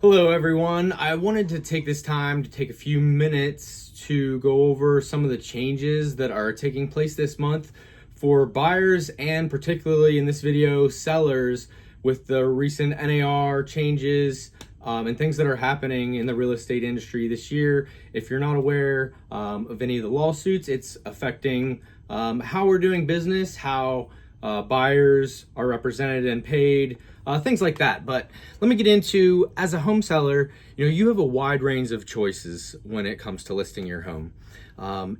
Hello everyone. I wanted to take this time to take a few minutes to go over some of the changes that are taking place this month for buyers and particularly in this video, sellers with the recent NAR changes and things that are happening in the real estate industry this year. If you're not aware of any of the lawsuits, it's affecting how we're doing business, how buyers are represented and paid, things like that. But let me get into, as a home seller, you have a wide range of choices when it comes to listing your home.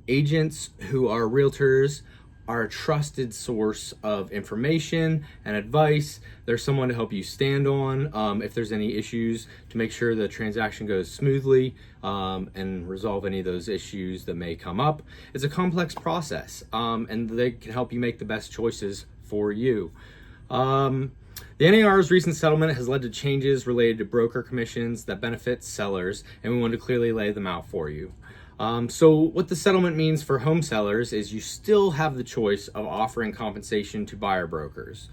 Agents who are realtors are a trusted source of information and advice. They're someone to help you stand on if there's any issues, to make sure the transaction goes smoothly and resolve any of those issues that may come up. It's a complex process and they can help you make the best choices for you. The NAR's recent settlement has led to changes related to broker commissions that benefit sellers, and we want to clearly lay them out for you. So what the settlement means for home sellers is you still have the choice of offering compensation to buyer brokers.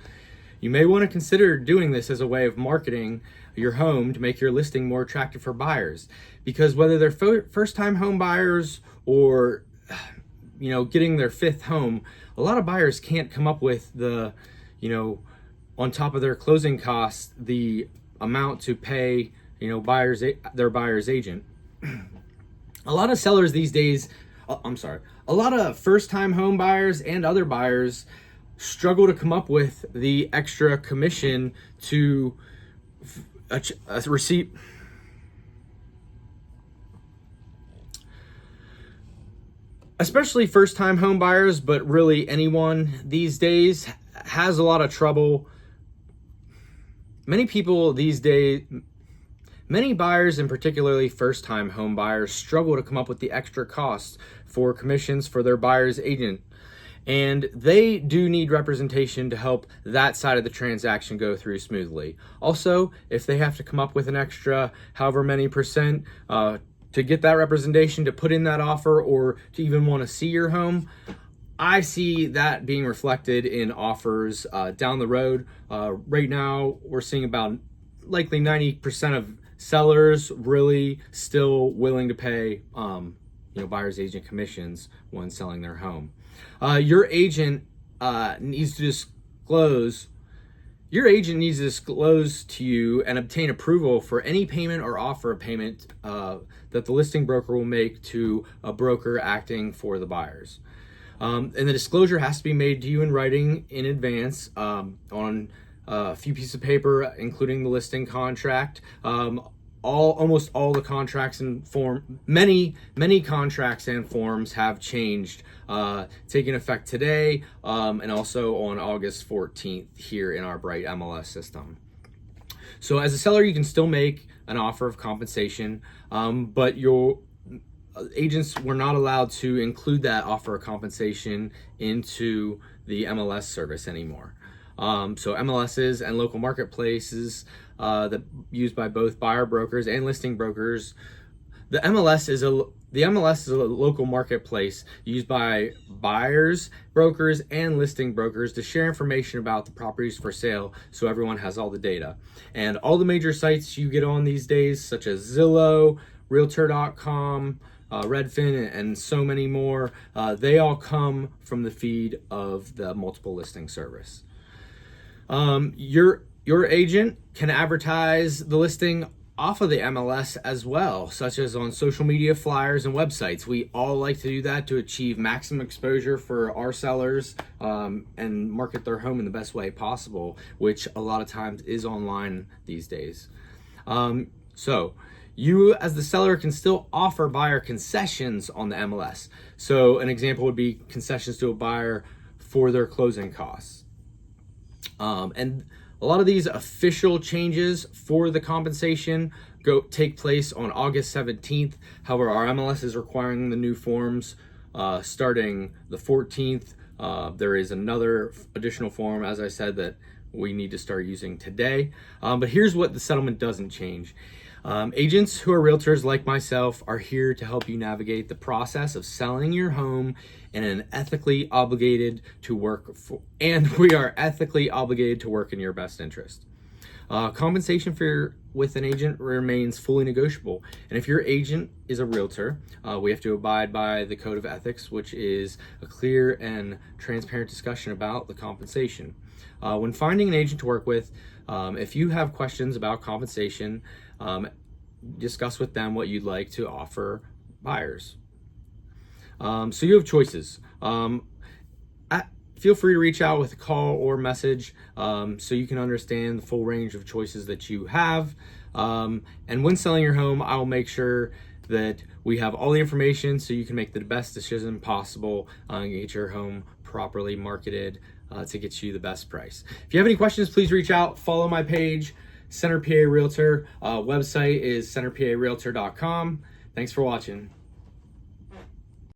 You may want to consider doing this as a way of marketing your home to make your listing more attractive for buyers, because whether they're first-time home buyers or getting their fifth home, a lot of buyers can't come up with the on top of their closing costs, the amount to pay, their buyer's agent. A lot of sellers these days, a lot of first-time home buyers and other buyers struggle to come up with the extra commission to a receipt. Especially first-time home buyers, but really anyone these days has a lot of trouble. Many people these days, many buyers and particularly first-time home buyers struggle to come up with the extra costs for commissions for their buyer's agent. And they do need representation to help that side of the transaction go through smoothly. Also, if they have to come up with an extra however many percent to get that representation, to put in that offer, or to even want to see your home, I see that being reflected in offers down the road. Right now, we're seeing about likely 90% of sellers really still willing to pay buyer's agent commissions when selling their home. Your agent needs to disclose to you and obtain approval for any payment or offer of payment that the listing broker will make to a broker acting for the buyers. And the disclosure has to be made to you in writing in advance on a few pieces of paper, including the listing contract. Almost all the contracts and many contracts and forms have changed, taking effect today and also on August 14th here in our Bright MLS system. So as a seller, you can still make an offer of compensation, but your agents were not allowed to include that offer of compensation into the MLS service anymore. So MLSs and local marketplaces that used by both buyer brokers and listing brokers. The MLS is a local marketplace used by buyers, brokers, and listing brokers to share information about the properties for sale, so everyone has all the data. And all the major sites you get on these days, such as Zillow, Realtor.com, Redfin, and so many more, they all come from the feed of the multiple listing service. Your agent can advertise the listing off of the MLS as well, such as on social media, flyers, and websites. We all like to do that to achieve maximum exposure for our sellers and market their home in the best way possible, which a lot of times is online these days. So you as the seller can still offer buyer concessions on the MLS. So an example would be concessions to a buyer for their closing costs. And a lot of these official changes for the compensation take place on August 17th. However, our MLS is requiring the new forms starting the 14th. There is another additional form, as I said, that we need to start using today. But here's what the settlement doesn't change. Agents who are realtors like myself are here to help you navigate the process of selling your home and we are ethically obligated to work in your best interest. Compensation for with an agent remains fully negotiable. And if your agent is a realtor, we have to abide by the code of ethics, which is a clear and transparent discussion about the compensation. When finding an agent to work with, if you have questions about compensation, discuss with them what you'd like to offer buyers. So you have choices. Feel free to reach out with a call or message so you can understand the full range of choices that you have. And when selling your home, I'll make sure that we have all the information so you can make the best decision possible and get your home properly marketed to get you the best price. If you have any questions, please reach out. Follow my page, Center PA Realtor. Website is centerparealtor.com. Thanks for watching.